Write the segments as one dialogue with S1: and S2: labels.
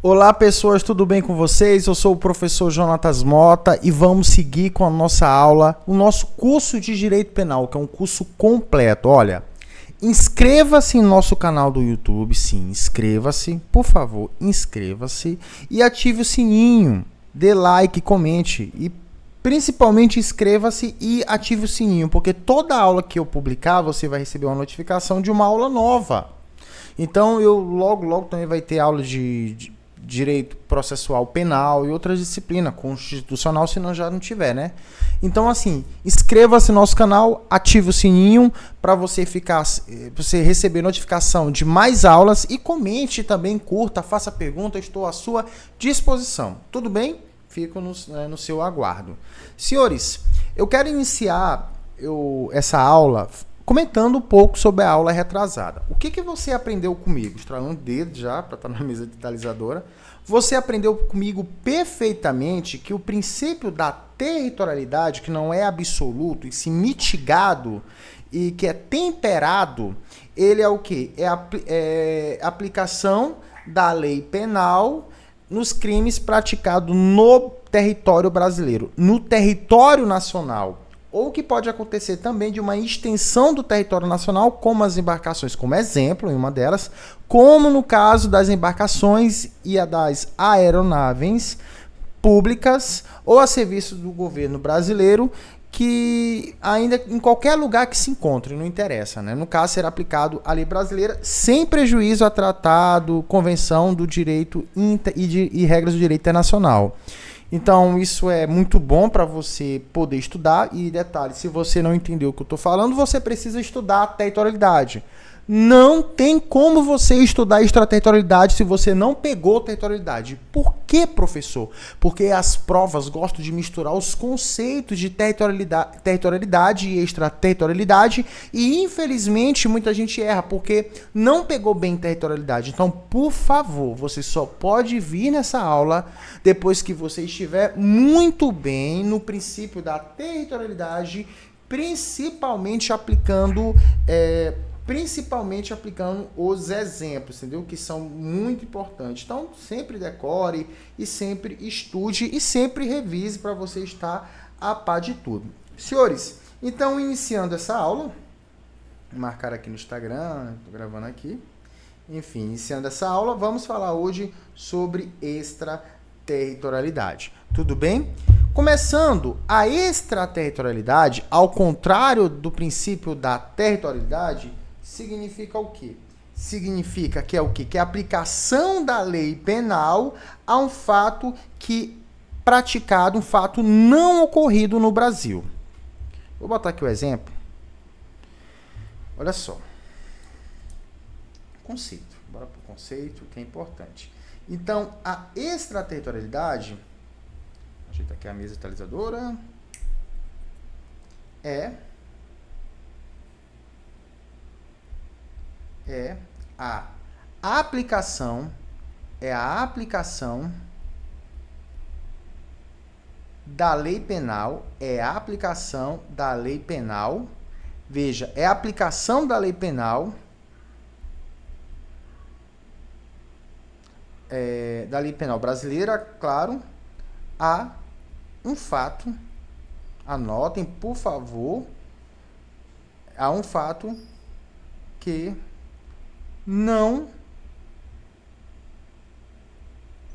S1: Olá pessoas, tudo bem com vocês? Eu sou o professor Jonatas Mota e vamos seguir com a nossa aula, o nosso curso de Direito Penal, que é um curso completo. Olha, inscreva-se em nosso canal do YouTube, sim, inscreva-se, por favor, inscreva-se e ative o sininho, dê like, comente e principalmente inscreva-se e ative o sininho, porque toda aula que eu publicar você vai receber uma notificação de uma aula nova. Então eu logo também vai ter aula de direito processual penal e outras disciplinas, constitucional, se não já não tiver, né? Então, assim, inscreva-se no nosso canal, ative o sininho para você receber notificação de mais aulas e comente também, curta, faça pergunta, estou à sua disposição. Tudo bem? Fico no seu aguardo. Senhores, eu quero iniciar essa aula comentando um pouco sobre a aula retrasada. O que você aprendeu comigo? Estralando o dedo já, para estar na mesa digitalizadora. Você aprendeu comigo perfeitamente que o princípio da territorialidade, que não é absoluto, e sim mitigado, e que é temperado, ele é o quê? É a aplicação da lei penal nos crimes praticados no território brasileiro, no território nacional. Ou que pode acontecer também de uma extensão do território nacional, como as embarcações, como exemplo, em uma delas, como no caso das embarcações e das aeronaves públicas ou a serviço do governo brasileiro, que ainda em qualquer lugar que se encontre, não interessa, né? No caso, será aplicado a lei brasileira sem prejuízo a tratado, convenção do direito e regras do direito internacional. Então, isso é muito bom para você poder estudar. E detalhe, se você não entendeu o que eu estou falando, você precisa estudar a territorialidade. Não tem como você estudar extraterritorialidade se você não pegou territorialidade. Por que, professor? Porque as provas gostam de misturar os conceitos de territorialidade e extraterritorialidade e, infelizmente, muita gente erra porque não pegou bem territorialidade. Então, por favor, você só pode vir nessa aula depois que você estiver muito bem no princípio da territorialidade, principalmente aplicando os exemplos, entendeu? Que são muito importantes. Então, sempre decore e sempre estude e sempre revise para você estar a par de tudo. Senhores, então, iniciando essa aula, vou marcar aqui no Instagram, estou gravando aqui. Enfim, iniciando essa aula, vamos falar hoje sobre extraterritorialidade. Tudo bem? Começando, a extraterritorialidade, ao contrário do princípio da territorialidade, significa o quê? Significa que é o quê? Que é a aplicação da lei penal a um fato praticado, um fato não ocorrido no Brasil. Vou botar aqui o exemplo. Olha só. Conceito. Bora para o conceito, que é importante. Então, a extraterritorialidade, ajeita aqui a mesa digitalizadora, é a aplicação da lei penal, veja, é a aplicação da lei penal, da lei penal brasileira, claro, a um fato, anotem, por favor, a um fato que não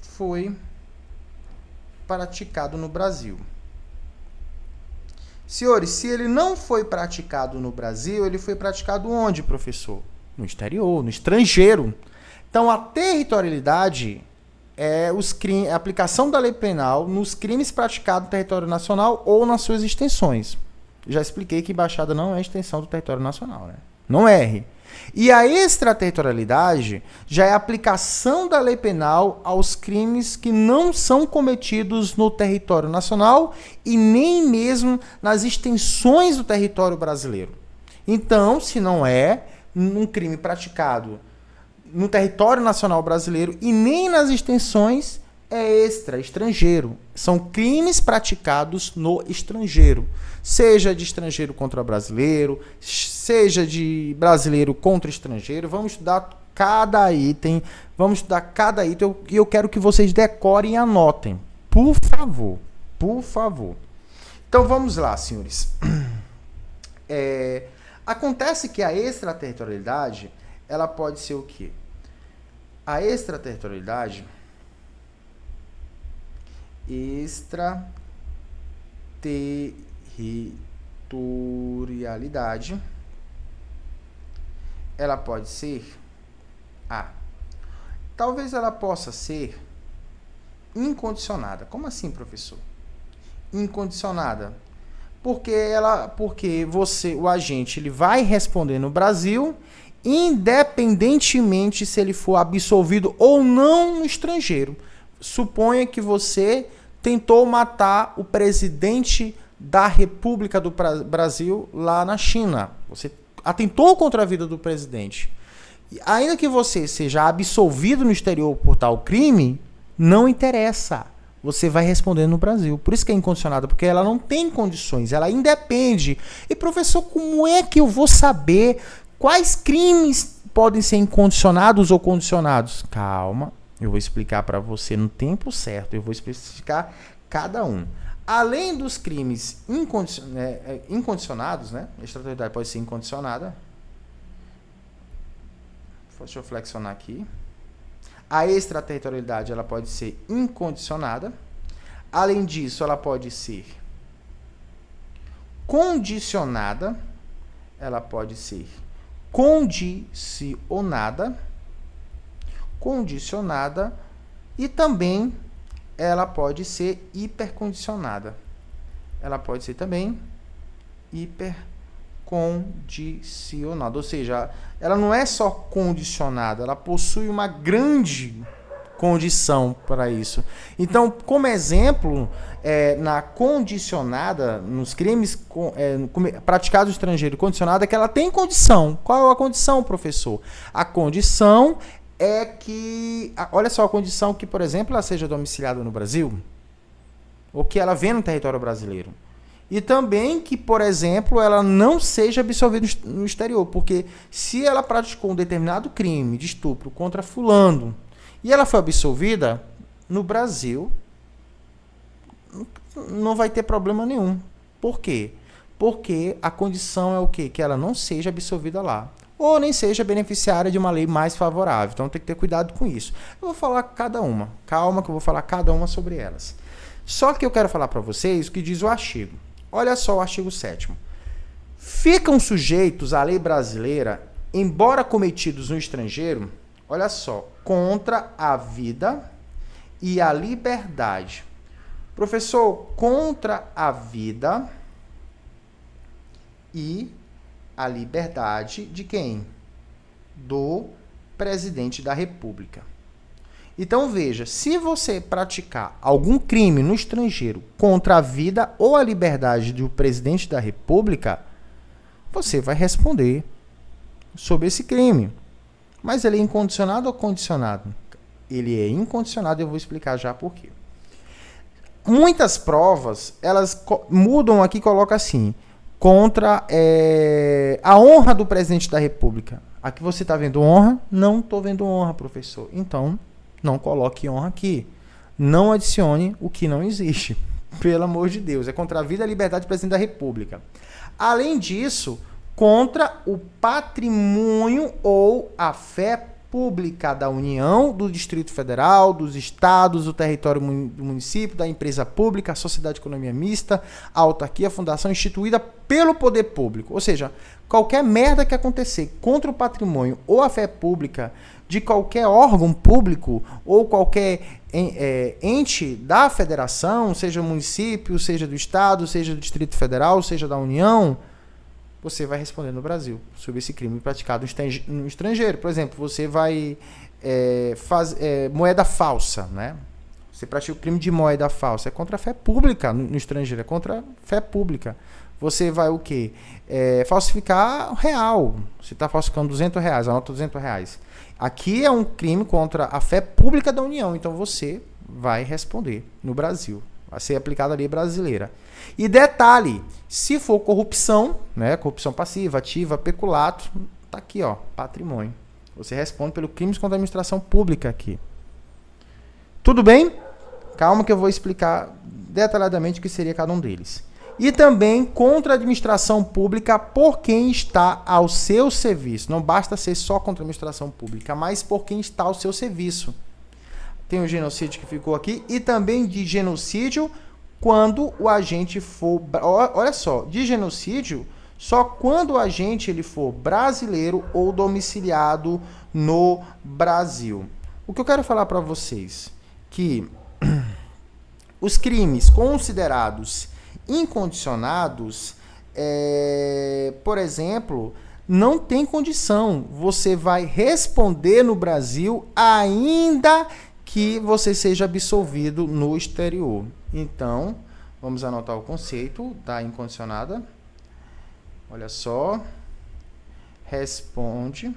S1: foi praticado no Brasil. Senhores, se ele não foi praticado no Brasil, ele foi praticado onde, professor? No exterior, no estrangeiro. Então, a territorialidade é a aplicação da lei penal nos crimes praticados no território nacional ou nas suas extensões. Já expliquei que embaixada não é extensão do território nacional, né? Não erre. E a extraterritorialidade já é a aplicação da lei penal aos crimes que não são cometidos no território nacional e nem mesmo nas extensões do território brasileiro. Então, se não é um crime praticado no território nacional brasileiro e nem nas extensões, é estrangeiro. São crimes praticados no estrangeiro. Seja de estrangeiro contra brasileiro, seja de brasileiro contra estrangeiro. Vamos estudar cada item, vamos estudar cada item e eu quero que vocês decorem e anotem. Por favor, por favor. Então vamos lá, senhores. Acontece que a extraterritorialidade, ela pode ser o quê? A extraterritorialidade, ela pode ser talvez ela possa ser incondicionada. Como assim, professor? Incondicionada. Porque o agente, ele vai responder no Brasil, independentemente se ele for absolvido ou não no estrangeiro. Suponha que você tentou matar o presidente da República do Brasil lá na China. Você atentou contra a vida do presidente. Ainda que você seja absolvido no exterior por tal crime, não interessa. Você vai responder no Brasil. Por isso que é incondicionada, porque ela não tem condições, ela independe. E, professor, como é que eu vou saber quais crimes podem ser incondicionados ou condicionados? Calma, eu vou explicar para você no tempo certo. Eu vou especificar cada um. Além dos crimes incondicionados, né? A extraterritorialidade pode ser incondicionada. Deixa eu flexionar aqui. A extraterritorialidade, ela pode ser incondicionada. Além disso, ela pode ser condicionada. Ela pode ser condicionada. E também ela pode ser hipercondicionada. Ela pode ser também hipercondicionada. Ou seja, ela não é só condicionada, ela possui uma grande condição para isso. Então, como exemplo, na condicionada, nos crimes praticados no estrangeiro condicionada, é que ela tem condição. Qual é a condição, professor? A condição é que, olha só, a condição que, por exemplo, ela seja domiciliada no Brasil, ou que ela venha no território brasileiro. E também que, por exemplo, ela não seja absolvida no exterior, porque se ela praticou um determinado crime de estupro contra fulano e ela foi absolvida, no Brasil não vai ter problema nenhum. Por quê? Porque a condição é o quê? Que ela não seja absolvida lá, ou nem seja beneficiária de uma lei mais favorável. Então tem que ter cuidado com isso. Eu vou falar cada uma. Calma que eu vou falar cada uma sobre elas. Só que eu quero falar para vocês o que diz o artigo. Olha só o artigo 7º. Ficam sujeitos à lei brasileira, embora cometidos no estrangeiro, olha só, contra a vida e a liberdade. Professor, contra a vida e a liberdade de quem? Do presidente da República. Então veja, se você praticar algum crime no estrangeiro contra a vida ou a liberdade do presidente da República, você vai responder sobre esse crime. Mas ele é incondicionado ou condicionado? Ele é incondicionado e eu vou explicar já por quê. Muitas provas, elas mudam aqui e colocam assim, contra a honra do presidente da República. Aqui você está vendo honra? Não estou vendo honra, professor. Então, não coloque honra aqui. Não adicione o que não existe. Pelo amor de Deus. É contra a vida e a liberdade do presidente da República. Além disso, contra o patrimônio ou a fé pública da União, do Distrito Federal, dos estados, do território do município, da empresa pública, a sociedade de economia mista, a autarquia, a fundação instituída pelo poder público. Ou seja, qualquer merda que acontecer contra o patrimônio ou a fé pública de qualquer órgão público ou qualquer ente da federação, seja município, seja do estado, seja do Distrito Federal, seja da União, você vai responder no Brasil sobre esse crime praticado no estrangeiro. Por exemplo, você vai fazer moeda falsa, né? Você pratica o crime de moeda falsa. É contra a fé pública no estrangeiro, é contra a fé pública. Você vai o quê? Falsificar real. Você está falsificando R$200, a nota R$200. Aqui é um crime contra a fé pública da União. Então você vai responder no Brasil. Vai ser aplicada a lei brasileira. E detalhe, se for corrupção, né, corrupção passiva, ativa, peculato, tá aqui, ó, patrimônio. Você responde pelo crimes contra a administração pública aqui. Tudo bem? Calma que eu vou explicar detalhadamente o que seria cada um deles. E também contra a administração pública por quem está ao seu serviço. Não basta ser só contra a administração pública, mas por quem está ao seu serviço. Tem o genocídio que ficou aqui e também de genocídio quando o agente for... Olha só, de genocídio só quando o agente ele for brasileiro ou domiciliado no Brasil. O que eu quero falar para vocês que os crimes considerados incondicionados, por exemplo, não tem condição. Você vai responder no Brasil ainda que você seja absolvido no exterior. Então, vamos anotar o conceito da incondicionada. Olha só. Responde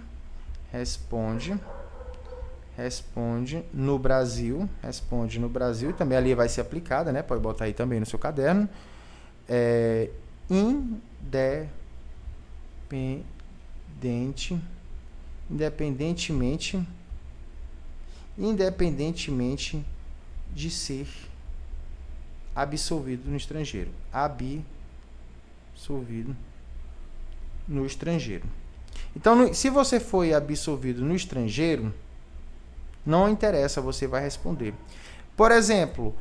S1: no Brasil. Responde no Brasil. Também ali vai ser aplicada, né? Pode botar aí também no seu caderno. Independentemente de ser absolvido no estrangeiro. Absolvido no estrangeiro. Então, se você foi absolvido no estrangeiro, não interessa, você vai responder. Por exemplo,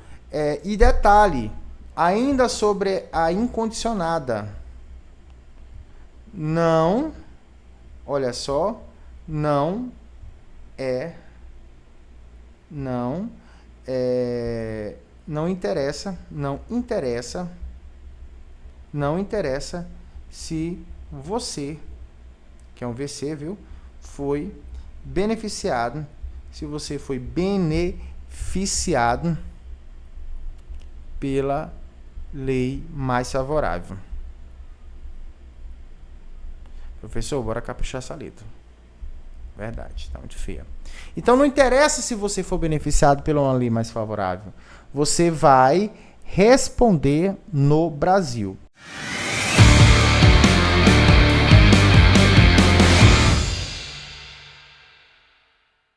S1: e detalhe, ainda sobre a incondicionada. Não, olha só, não interessa se você, que é um VC, viu, foi beneficiado, se você foi beneficiado pela lei mais favorável. Professor, bora caprichar essa letra. Verdade, tá muito feia. Então não interessa se você for beneficiado pela uma lei mais favorável. Você vai responder no Brasil.